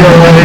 كذا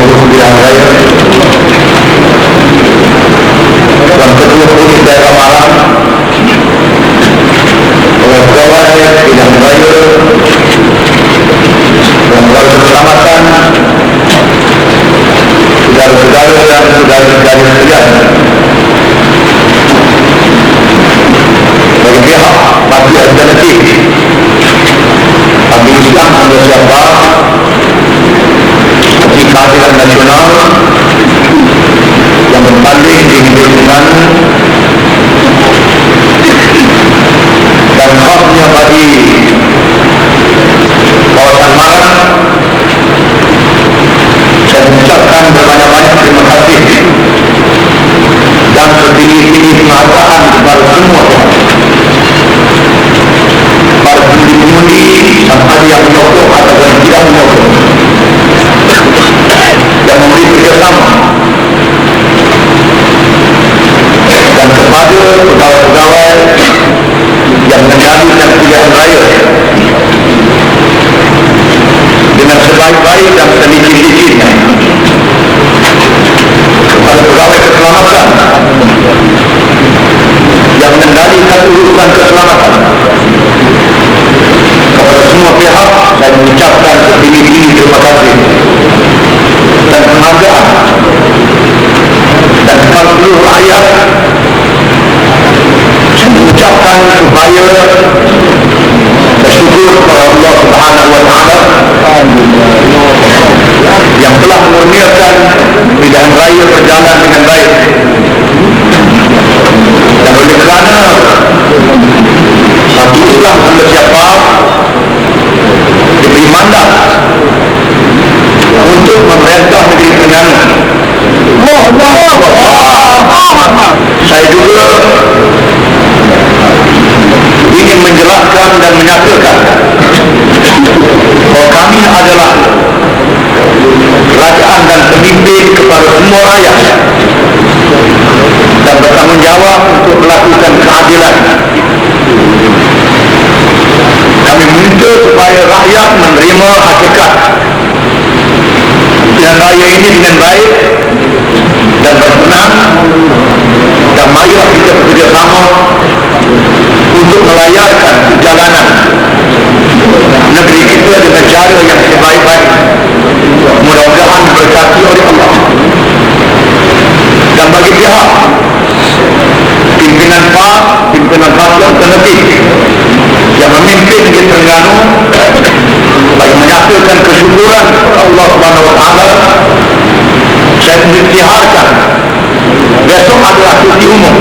mengurus pilihan raya, Tuan Ketua Polis Daerah Malang, pegawai pilihan raya, pegawai keselamatan, saudara-saudara dan saudara-saudari sekalian. Bagi pihak Parti Alternatif Parti Islam Malaysia Siapa, Parti Keadilan Nasional yang bertanding di lingkungan dan khasnya bagi kawasan Malang, saya mengucapkan berbanyak-banyak terima kasih dan setinggi-tinggi penghargaan kepada semua para pengundi sama ada yang menyokong atau yang tidak menyokong yang memberi kerjasama, dan kepada pegawai-pegawai yang mengendalikan pilihan raya dengan sebaik-baik dan selicin-licinnya, kepada pegawai keselamatan yang mengendalikan urusan keselamatan, kepada semua pihak saya mengucapkan setinggi-tinggi terima kasih dan penghargaan, dan kepada seluruh rakyat saya mengucapkan supaya bersyukur kepada Allah Subhanahu wa Ta'ala yang telah mengurniakan pilihan raya berjalan dengan baik, dan oleh kerana Parti Islam Malaysia Siapa diberi mandat untuk memerintah negeri Terengganu. Saya juga ingin menjelaskan dan menyatakan bahawa kami adalah kerajaan dan pemimpin kepada semua rakyat dan bertanggungjawab untuk melakukan keadilan. Kami minta supaya rakyat menerima hakikat pilihan raya ini dengan baik dan berkenan, dan marilah kita bekerjasama untuk melayarkan perjalanan negeri kita dengan cara yang sebaik-baik, mudah-mudahan diberkati oleh Allah. Dan bagi pihak pimpinan Parti Alternatif yang memimpin di Terengganu, bagi menyatakan kesyukuran kepada Allah Subhanahu wa Ta'ala, saya mengisytiharkan besok adalah cuti umum.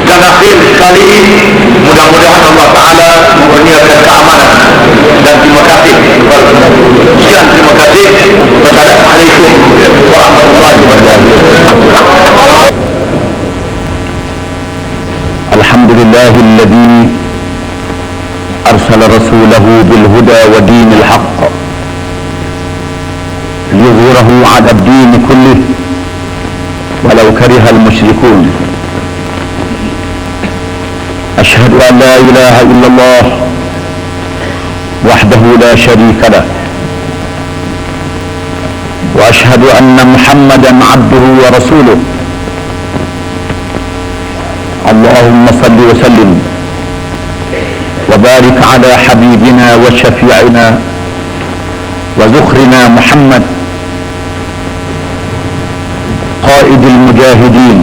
Dan akhir sekali, mudah-mudahan Allah Ta'ala mengurniakan keamanan, dan terima kasih kepada semua. Sekian, terima kasih. Wassalamualaikum warahmatullahi wabarakatuh. Alhamdulillahilladzi arsala rasulahu bilhuda wa dinil haqq liyuzhirahu 'ala ad-din kullih walau karihal musyrikun. Ashhadu an la ilaha illallah wahdahu la syarika lah wa ashhadu anna Muhammadan 'abduhu wa rasuluh. Allahumma salli wa sallim wa barik ala habibina wa syafi'ina wa zukhrina Muhammad qaidil mujahidin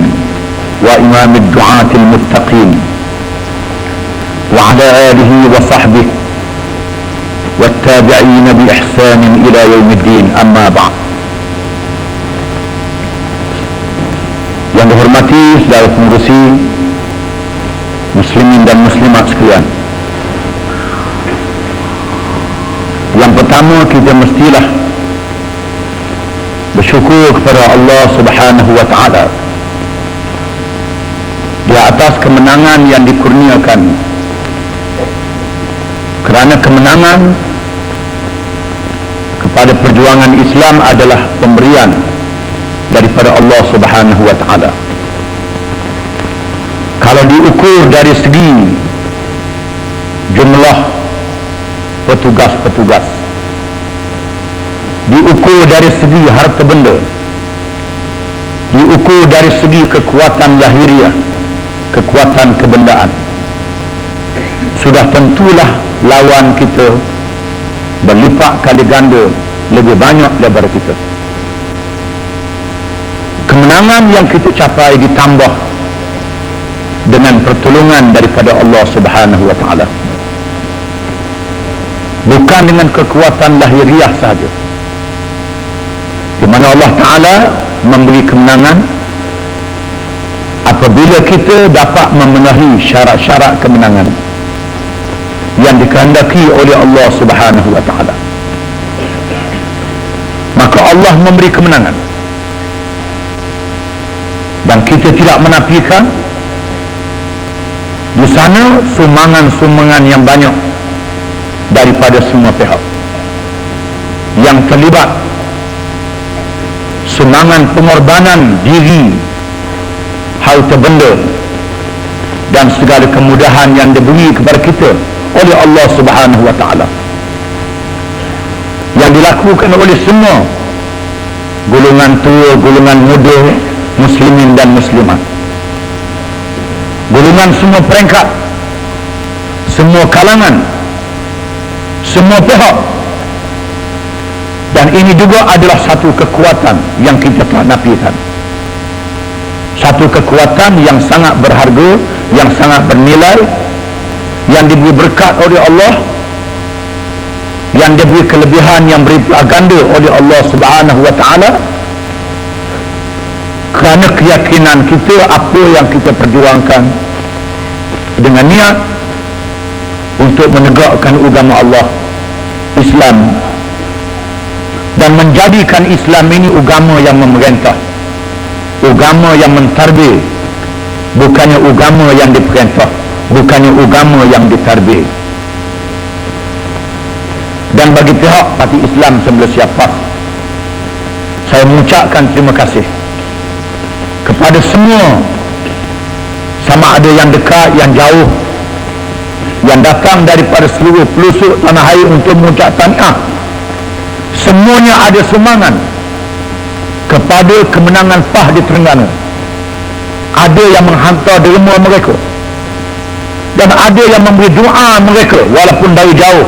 wa imamid du'atil muttaqin wa ala alihi wa sahbihi والتابعين بإحسان إلى يوم الدين. أما بعد. Yang dihormati saudara pengurusi muslimin dan muslimat sekalian, yang pertama kita mestilah bersyukur kepada Allah Subhanahu wa Ta'ala di atas kemenangan yang dikurniakan, kerana kemenangan kepada perjuangan Islam adalah pemberian daripada Allah Subhanahu wa Ta'ala. Kalau diukur dari segi jumlah petugas-petugas, diukur dari segi harta benda, diukur dari segi kekuatan lahiriah, kekuatan kebendaan, sudah tentulah lawan kita berlipat kali ganda lebih banyak daripada kita. Kemenangan yang kita capai ditambah dengan pertolongan daripada Allah Subhanahu wa taala, bukan dengan kekuatan lahiriah sahaja, di mana Allah Taala memberi kemenangan apabila kita dapat memenuhi syarat-syarat kemenangan yang dikehendaki oleh Allah Subhanahu wa taala. Maka Allah memberi kemenangan, dan kita tidak menafikan di sana sumbangan-sumbangan yang banyak daripada semua pihak yang terlibat, sumbangan pengorbanan diri, harta benda dan segala kemudahan yang diberi kepada kita oleh Allah Subhanahu wa taala, yang dilakukan oleh semua golongan tua, golongan muda, muslimin dan muslimat, golongan semua peringkat, semua kalangan, semua pihak. Dan ini juga adalah satu kekuatan yang kita tak nafikan, satu kekuatan yang sangat berharga, yang sangat bernilai, yang diberi berkat oleh Allah, yang diberi kelebihan yang berlipat ganda oleh Allah Subhanahu wa taala, kerana keyakinan kita apa yang kita perjuangkan dengan niat untuk menegakkan agama Allah Islam dan menjadikan Islam ini agama yang memerintah, agama yang mentarbih, bukannya agama yang diperintah, bukannya agama yang ditarbih. Dan bagi pihak parti Islam Sembilan Siapas, saya mengucapkan terima kasih kepada semua, sama ada yang dekat, yang jauh, yang datang daripada seluruh pelosok tanah air untuk mengucap tahniah. Semuanya ada sumbangan kepada kemenangan PAH di Terengganu. Ada yang menghantar derma mereka, dan ada yang memberi doa mereka walaupun dari jauh.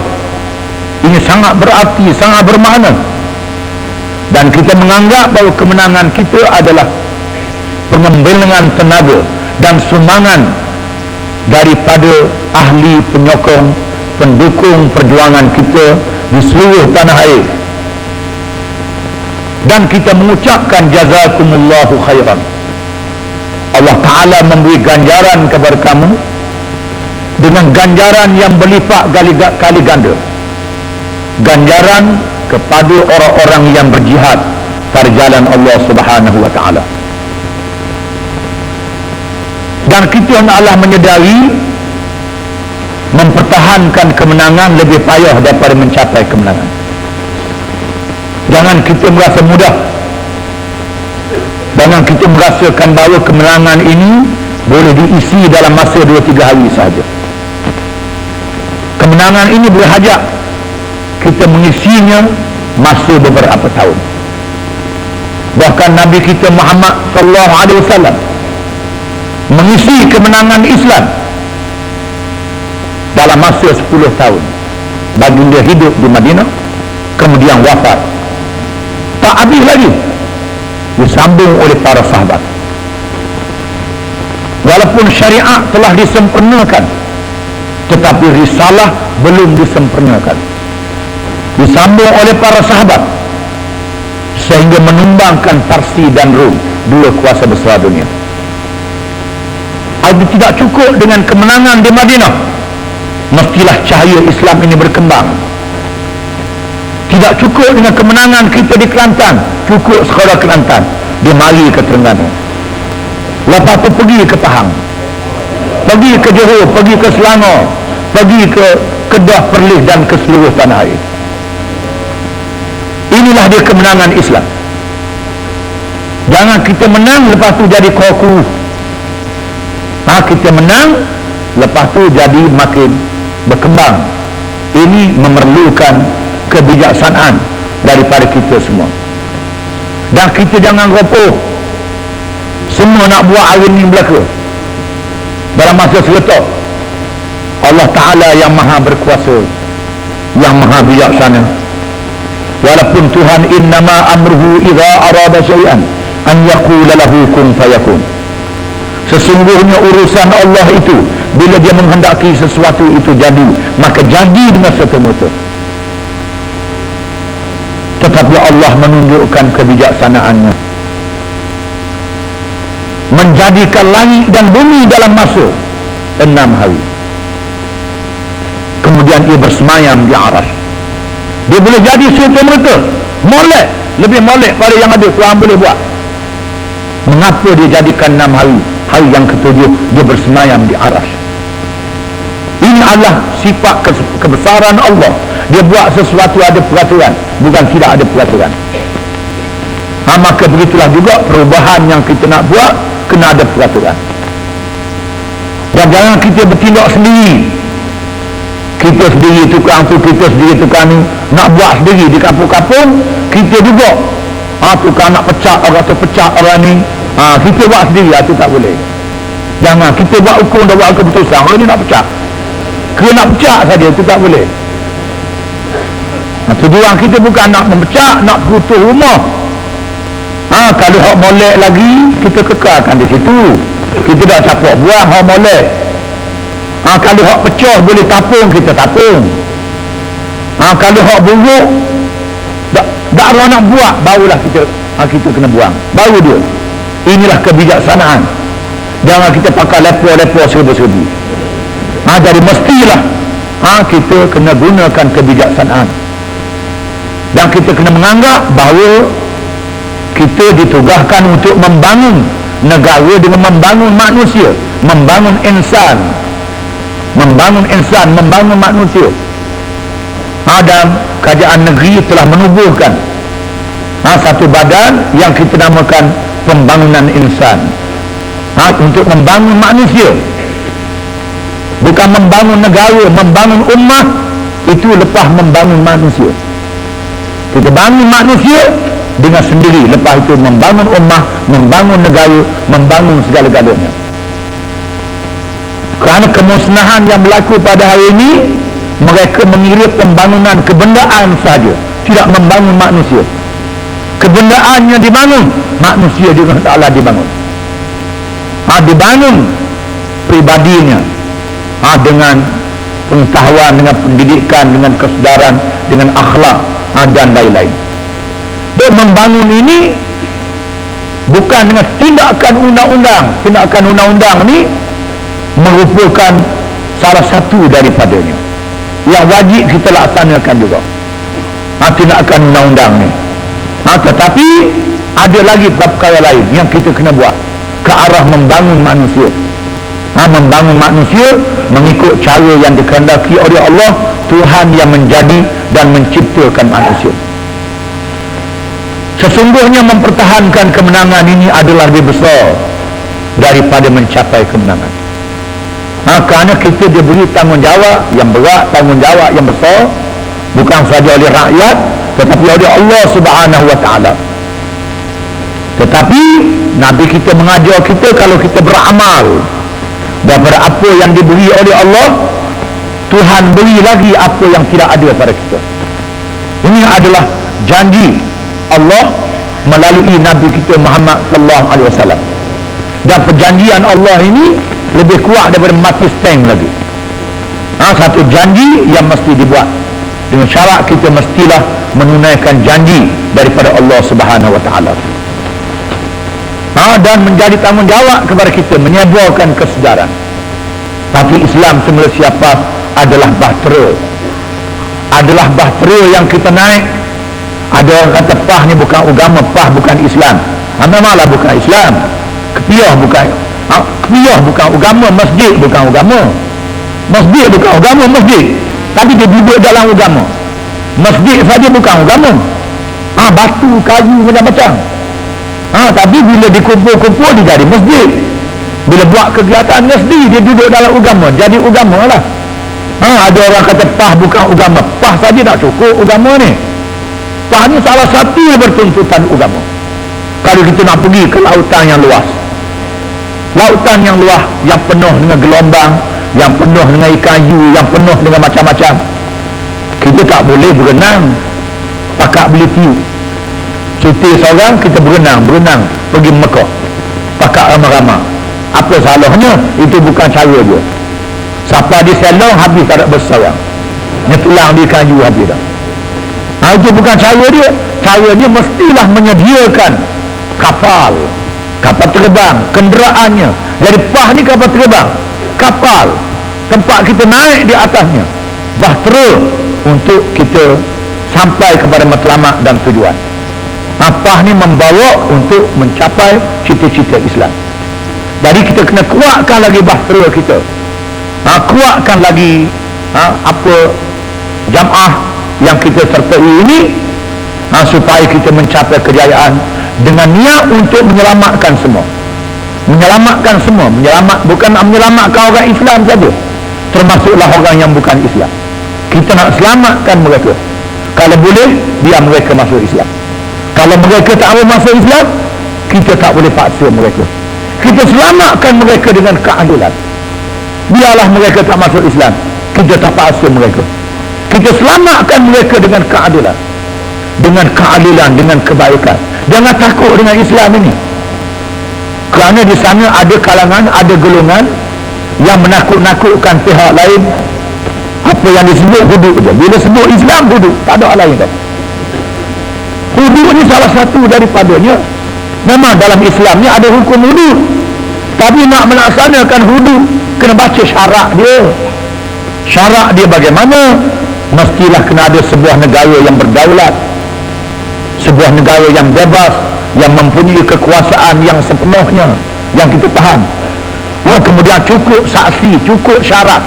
Ini sangat berarti, sangat bermakna, dan kita menganggap bahawa kemenangan kita adalah pengembangan tenaga dan sumbangan daripada ahli penyokong, pendukung perjuangan kita di seluruh tanah air. Dan kita mengucapkan jazakumullahu khairan. Allah Ta'ala memberi ganjaran kepada kamu dengan ganjaran yang berlipat kali ganda, ganjaran kepada orang-orang yang berjihad pada jalan Allah Subhanahu wa Ta'ala. Dan kita hendaklah menyedari mempertahankan kemenangan lebih payah daripada mencapai kemenangan. Jangan kita merasa mudah, jangan kita merasakan bahawa kemenangan ini boleh diisi dalam masa 2-3 hari sahaja. Kemenangan ini berhajat kita mengisinya masa beberapa tahun. Bahkan Nabi kita Muhammad sallallahu alaihi wasallam mengisi kemenangan Islam dalam masa 10 tahun. Baginda hidup di Madinah, kemudian wafat. Tak habis lagi disambung oleh para sahabat. Walaupun syariat telah disempurnakan, tetapi risalah belum disempurnakan. Disambung oleh para sahabat sehingga menumbangkan Parsi dan Rom, dua kuasa besar dunia. Ada tidak cukup dengan kemenangan di Madinah, mestilah cahaya Islam ini berkembang. Tidak cukup dengan kemenangan kita di Kelantan, cukup sekolah Kelantan, dia mari ke Terengganu, lepas tu pergi ke Pahang, pergi ke Johor, pergi ke Selangor, pergi ke Kedah, Perlis dan ke seluruh tanah air. Inilah dia kemenangan Islam. Jangan kita menang lepas tu jadi koku. Kita menang lepas tu jadi makin berkembang. Ini memerlukan kebijaksanaan daripada kita semua. Dan kita jangan ropoh semua nak buat hari ni belaka dalam masa seletok. Allah Ta'ala yang maha berkuasa, yang maha bijaksana. Walaupun Tuhan innama amruhu idza arada syai'an an yaqula lahu kun fayakun. Sesungguhnya urusan Allah itu bila dia menghendaki sesuatu itu jadi, maka jadi dengan serta-merta. Tetapi Allah menunjukkan kebijaksanaannya, menjadikan langit dan bumi dalam masa 6 hari. Kemudian ia bersemayam di aras. Dia boleh jadi serta-merta, molek, lebih molek pada yang ada Tuhan boleh buat. Mengapa dia jadikan 6 hari? Hari yang ketujuh dia bersemayam di aras. Ini adalah sifat kebesaran Allah. Dia buat sesuatu ada peraturan, bukan tidak ada peraturan. Maka begitulah juga perubahan yang kita nak buat kena ada peraturan. Dan jangan kita bertindak sendiri. Kita sendiri tukang tu, kita sendiri tukang ni, nak buat sendiri di kampung-kampung. Kita juga tukang nak pecat orang tu, pecat orang ni, kita buat sendiri, itu tak boleh. Jangan kita buat hukum dan buat keputusan orang ni nak pecat, kena nak pecat saja, itu tak boleh. Tujuan kita bukan nak mempecat, nak putus rumah. Kalau hak molek lagi, kita kekalkan di situ. Kita dah capak buang hak molek. Kalau hak pecah boleh tapung, kita tapung. Kalau hak buruk tak ada nak buat, barulah kita kena buang, baru dia. Inilah kebijaksanaan. Jangan kita pakai lepo-lepo serba-serbi. Jadi mestilah kita kena gunakan kebijaksanaan. Dan kita kena menganggap bahawa kita ditugaskan untuk membangun negara dengan membangun manusia, membangun insan, membangun manusia. Dan kerajaan negeri telah menubuhkan satu badan yang kita namakan pembangunan insan, untuk membangun manusia, bukan membangun negara. Membangun ummah itu lepas membangun manusia. Kita bangun manusia dengan sendiri, lepas itu membangun ummah, membangun negara, membangun segala-galanya. Kerana kemusnahan yang berlaku pada hari ini, mereka mengira pembangunan kebendaan saja, tidak membangun manusia. Kebendaannya dibangun, manusia juga taklah dibangun. Dibangun pribadinya, dengan pengetahuan, dengan pendidikan, dengan kesedaran, dengan akhlak, dan lain-lain. Dan membangun ini bukan dengan tindakan undang-undang. Tindakan undang-undang ni merupakan salah satu daripadanya yang wajib kita laksanakan juga, tindakan undang-undang ni. Tetapi ada lagi perkara lain yang kita kena buat ke arah membangun manusia. Membangun manusia mengikut cara yang dikehendaki oleh Allah, Tuhan yang menjadi dan menciptakan manusia. Sesungguhnya mempertahankan kemenangan ini adalah lebih besar daripada mencapai kemenangan. Kerana kita diberi tanggungjawab yang berat, tanggungjawab yang besar, bukan saja oleh rakyat tetapi oleh Allah Subhanahu wa Ta'ala. Tetapi Nabi kita mengajar kita, kalau kita beramal daripada apa yang diberi oleh Allah, Tuhan beri lagi apa yang tidak ada pada kita. Ini adalah janji Allah melalui Nabi kita Muhammad sallallahu alaihi wasallam. Dan perjanjian Allah ini lebih kuat daripada mati stamp lagi. Satu janji yang mesti dibuat dengan syarat kita mestilah menunaikan janji daripada Allah Subhanahu wa Ta'ala. Dan menjadi tanggungjawab kepada kita menyebarkan kesedaran. Tapi Islam semula siapa adalah bahtera. Adalah bahtera yang kita naik. Ada orang kata PAH ni bukan agama, PAH bukan Islam. Memanglah bukan Islam. Kepiah bukan agama, masjid bukan agama. Masjid bukan agama, masjid. Tapi dia duduk dalam agama. Masjid saja bukan agama. Batu, kayu, macam-macam. Tapi bila dikumpul-kumpul dia jadi masjid. Bila buat kegiatan sendiri dia duduk dalam agama, jadi agama lah. Ada orang kata PAH bukan agama. PAH saja tak cukup agama ni. PAH Mekah ni salah satu bertuntutan agama. Kalau kita nak pergi ke lautan yang luas, lautan yang luas yang penuh dengan gelombang, yang penuh dengan ikan hiu, yang penuh dengan macam-macam, kita tak boleh berenang pakai beli tiup. Cuti seorang kita berenang pergi Mekah pakai ramah-ramah. Apa salahnya? Itu bukan cara dia. Siapa di selong habis tak ada berseorang, nyetulang di ikan hiu habis dah. Itu bukan cara dia. Cara dia mestilah menyediakan kapal terbang, kenderaannya. Jadi pah ni kapal terbang, kapal tempat kita naik di atasnya, bahtera untuk kita sampai kepada matlamat dan tujuan. Pah ni membawa untuk mencapai cita-cita Islam. Jadi kita kena kuatkan lagi bahtera kita, kuatkan lagi jamaah yang kita sertai ini, supaya kita mencapai kejayaan dengan niat untuk menyelamatkan semua. Bukan menyelamatkan orang Islam saja, termasuklah orang yang bukan Islam. Kita nak selamatkan mereka. Kalau boleh, biar mereka masuk Islam. Kalau mereka tak mau masuk Islam, kita tak boleh paksa mereka. Kita selamatkan mereka dengan keadilan. Biarlah mereka tak masuk Islam, kita tak paksa mereka. Kita selamatkan mereka dengan keadilan, dengan kebaikan. Jangan takut dengan Islam ini, kerana di sana ada kalangan, ada golongan yang menakut-nakutkan pihak lain. Apa yang disebut hudud je. Bila sebut Islam, hudud, tak ada lain dah. Hudud ni salah satu daripadanya. Memang dalam Islam ni ada hukum hudud, tapi nak melaksanakan hudud kena baca syarat dia. Syarat dia bagaimana? Mestilah kena ada sebuah negara yang berdaulat, sebuah negara yang bebas, yang mempunyai kekuasaan yang sepenuhnya, yang kita tahan. Kemudian cukup saksi, cukup syarat,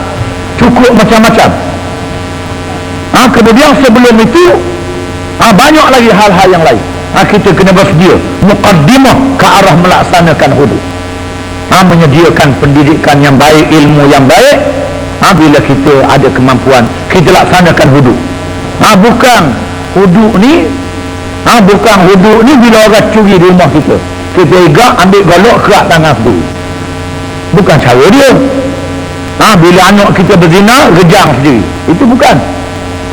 cukup macam-macam. Kemudian sebelum itu banyak lagi hal-hal yang lain. Kita kena bersedia muqaddimah ke arah melaksanakan hudud, menyediakan pendidikan yang baik, ilmu yang baik. Bila kita ada kemampuan, kita laksanakan hudud. Bukan hudud ni bila orang curi di rumah kita igak ambil golok kerak tangan sendiri. Bukan cara dia. Bila anak kita berzina, rejang sendiri. Itu bukan.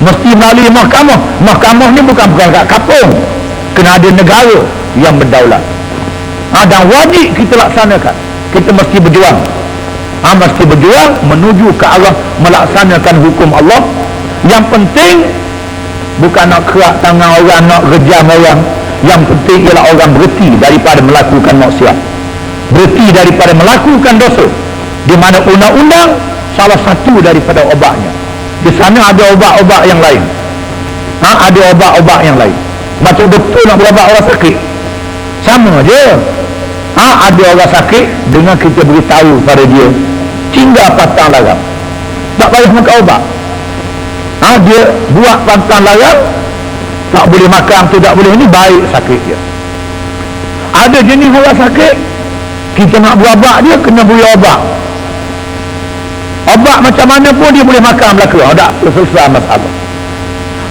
Mesti melalui mahkamah. Mahkamah ni bukan kat kapung. Kena ada negara yang berdaulat. Dan wajib kita laksanakan. Kita mesti berjuang. Mesti berjuang menuju ke arah melaksanakan hukum Allah. Yang penting bukan nak kerak tangan orang, nak rejam orang. Yang penting ialah orang berhenti daripada melakukan maksiat, berhenti daripada melakukan dosa, di mana undang-undang salah satu daripada obatnya. Di sana ada obat-obat yang lain. Ada obat-obat yang lain. Macam doktor nak berubat orang sakit, sama je. Ada orang sakit, dengan kita beritahu pada dia tinggal pantang larang, tak payah makan ubat. Dia buat pantang larang, tak boleh makan tu, tak boleh ni, baik sakit dia. Ada jenis orang sakit, kita nak berubat dia, kena beri obat. Obat macam mana pun dia boleh makan belakang, tak selesai masalah.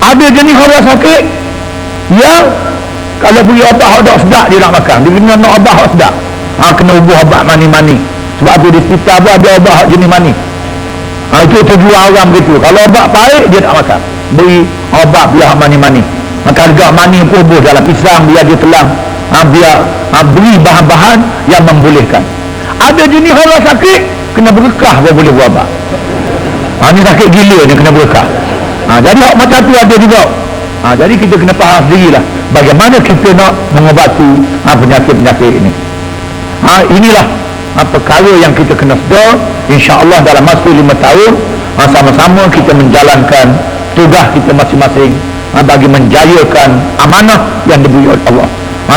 Ada jenis orang sakit yang kalau beri obat hot sedap dia nak makan, dia kena nak obat hot sedap. Kena ubah obat mani-mani. Sebab tu di hospital pun ada obat hot jenis mani. Itu terjual orang begitu. Kalau obat pahit dia tak makan, beri obat biar mani-mani. Maka harga mani pun buh dalam pisang, biar dia telang, biar beri bahan-bahan yang membolehkan. Ada jenis orang sakit kena berkah baru boleh buat obat. Ni sakit gila ni kena berkah. Jadi macam tu ada juga. Jadi kita kena faham sendirilah bagaimana kita nak mengobati penyakit-penyakit ini. Inilah perkara yang kita kena sedar. InsyaAllah dalam masa 5 tahun sama-sama kita menjalankan tugas kita masing-masing bagi menjayakan amanah yang diberi oleh Allah.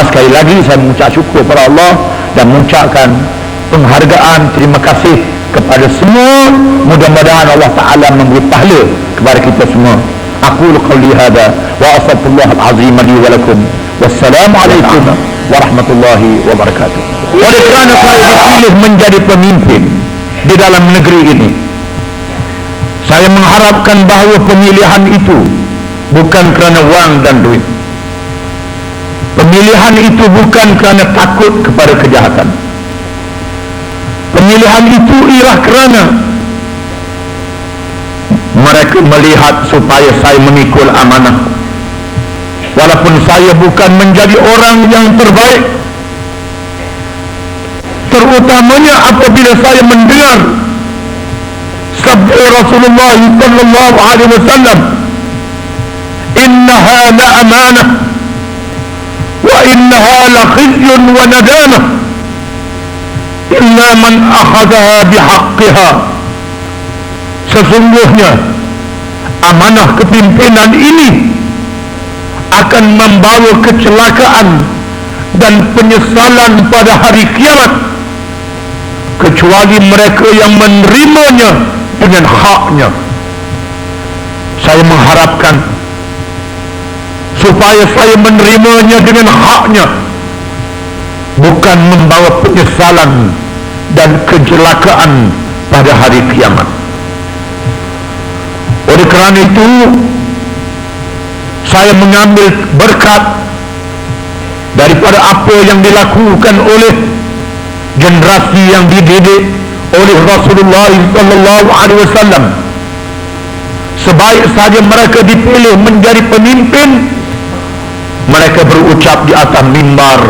Sekali lagi saya mengucap syukur kepada Allah dan mengucapkan penghargaan, terima kasih kepada semua. Mudah-mudahan Allah Ta'ala memberi pahala kepada kita semua. Aqulu qawli hadha wa astaghfirullahal azim li wa lakum. Wassalamualaikum warahmatullahi wabarakatuh. Oleh kerana saya dipilih menjadi pemimpin di dalam negeri ini, saya mengharapkan bahawa pemilihan itu bukan kerana wang dan duit, Pemilihan itu bukan kerana takut kepada kejahatan. Pemilihan itu ialah kerana mereka melihat supaya saya memikul amanah. Walaupun saya bukan menjadi orang yang terbaik, terutamanya apabila saya mendengar sabda Rasulullah sallallahu alaihi wasallam, innaha la amanah wa innaha la khizyun wa nadamah illa man akhadhaha bihaqqiha. Sesungguhnya amanah kepimpinan ini akan membawa kecelakaan dan penyesalan pada hari kiamat, kecuali mereka yang menerimanya dengan haknya. Saya mengharapkan supaya saya menerimanya dengan haknya, bukan membawa penyesalan dan kecelakaan pada hari kiamat. Oleh kerana itu, saya mengambil berkat daripada apa yang dilakukan oleh generasi yang dididik oleh Rasulullah sallallahu alaihi wasallam. Sebaik saja mereka dipilih menjadi pemimpin, mereka berucap di atas mimbar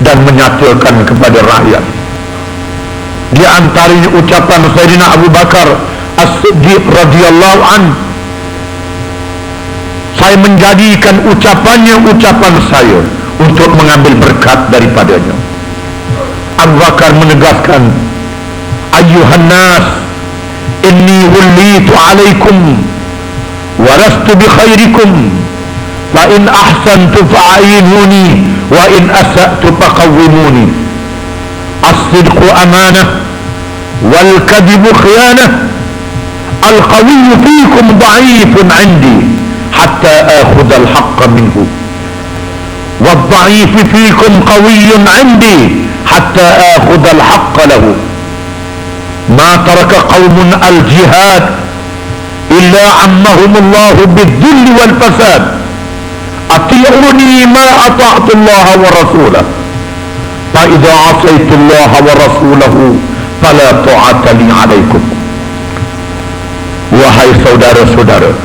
dan menyatakan kepada rakyat. Di antaranya ucapan Sayyidina Abu Bakar As-Siddiq radhiyallahu anhu, saya menjadikan ucapannya ucapan saya untuk mengambil berkat daripadanya. Abu Bakar menegaskan, ayyuhan nas, inni wullitu alaikum wa lastu bi khairikum, fa in ahsantu fa'inuni wa in asa'tu faqawwimuni. As-sidqu amanah wal kadhibu khiyanah, al-qawiyyu fiikum dha'ifun 'indi hatta akhudha al-haqqa minhu, wad-dha'ifu fiikum qawiyyun 'indi hatta akhudha al-haqqa lahu. Ma taraka qaumun al-jihad illa 'ammahum Allah bid-dhull wal fasad. Ati'uni ma ata'tu Allah wa rasulahu, fa idza 'asaytu Allah wa rasulahu fala ta'ata li 'alaikum. Wahai saudara-saudara,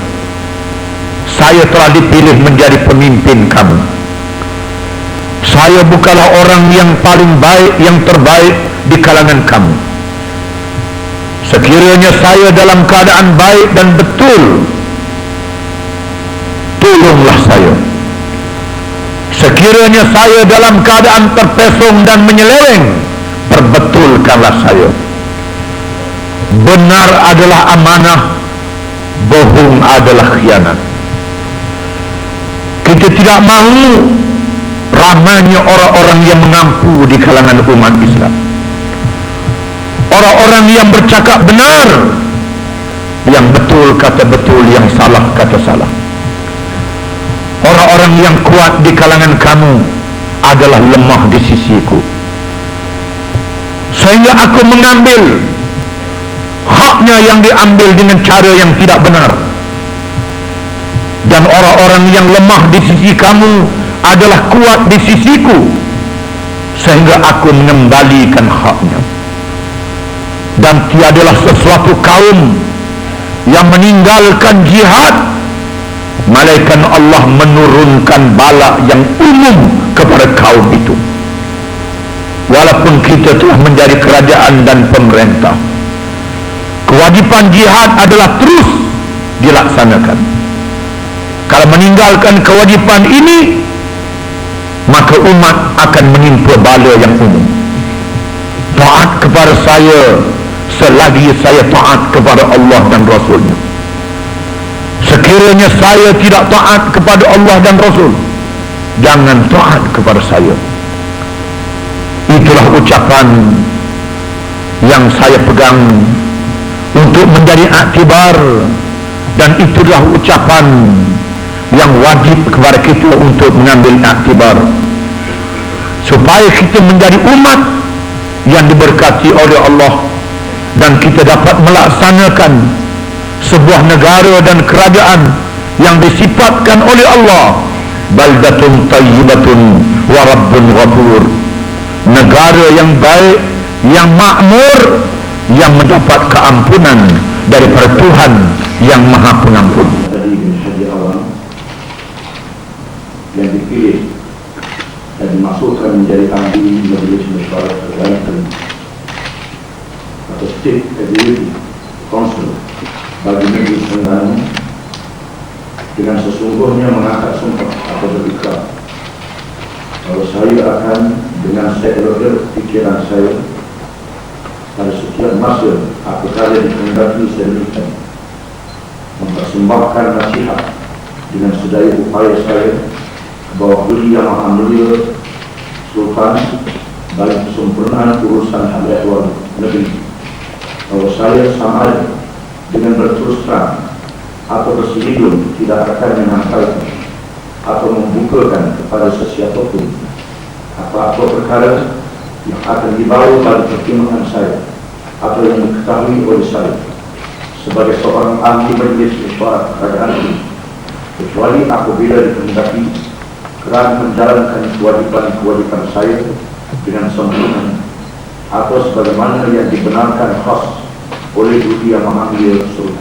saya telah dipilih menjadi pemimpin kamu. Saya bukanlah orang yang paling baik, yang terbaik di kalangan kamu. Sekiranya saya dalam keadaan baik dan betul, tolonglah saya. Sekiranya saya dalam keadaan terpesong dan menyeleweng, perbetulkanlah saya. Benar adalah amanah, bohong adalah khianat. Kita tidak mahu ramainya orang-orang yang mengampu di kalangan umat Islam. Orang-orang yang bercakap benar, yang betul kata betul, yang salah kata salah. Orang-orang yang kuat di kalangan kamu adalah lemah di sisiku, sehingga aku mengambil haknya yang diambil dengan cara yang tidak benar. Dan orang-orang yang lemah di sisi kamu adalah kuat di sisiku, sehingga aku mengembalikan haknya. Dan tiadalah sesuatu kaum yang meninggalkan jihad, malaikat Allah menurunkan bala yang umum kepada kaum itu. Walaupun kita telah menjadi kerajaan dan pemerintah, kewajipan jihad adalah terus dilaksanakan. Kalau meninggalkan kewajipan ini, maka umat akan menimpa bala yang umum. Taat kepada saya selagi saya taat kepada Allah dan Rasulnya. Sekiranya saya tidak taat kepada Allah dan Rasul, jangan taat kepada saya. Itulah ucapan yang saya pegang untuk menjadi iktibar, dan itulah ucapan yang wajib kepada kita untuk mengambil iktibar, supaya kita menjadi umat yang diberkati oleh Allah, dan kita dapat melaksanakan sebuah negara dan kerajaan yang disifatkan oleh Allah baldatun tayyibatun wa rabbun ghafur, negara yang baik, yang makmur, yang mendapat keampunan daripada Tuhan yang Maha Pengampun. Tadi menjadi awam yang dipilih dan dimasukkan menjadi ahli Majelis Mesyuarat Perwakilan atau State Executive Council bagi Negeri Terengganu, dengan sesungguhnya mengangkat sumpah atau berikrar bahwa saya akan dengan seluruh pikiran saya pada setiap masa apabila dikehendaki sedemikian mempersembahkan nasihat dengan sedaya upaya saya bahwa beliau Yang Maha Mulia Sultan bagi kesempurnaan urusan hal ehwal negeri, bahwa saya sama ada dengan berterus terang atau bersihidung tidak akan menyampaikan atau membukakan kepada sesiapa pun apa-apa perkara yang akan dibawa pada pertimbangan saya atau yang diketahui oleh saya sebagai seorang ahli Majelis Mesyuarat Kerajaan ini, kecuali apabila dikehendaki kerana menjalankan kewajipan-kewajipan saya dengan sempurna atau sebagaimana yang dibenarkan khas oleh Yang Maha Mulia Sultan.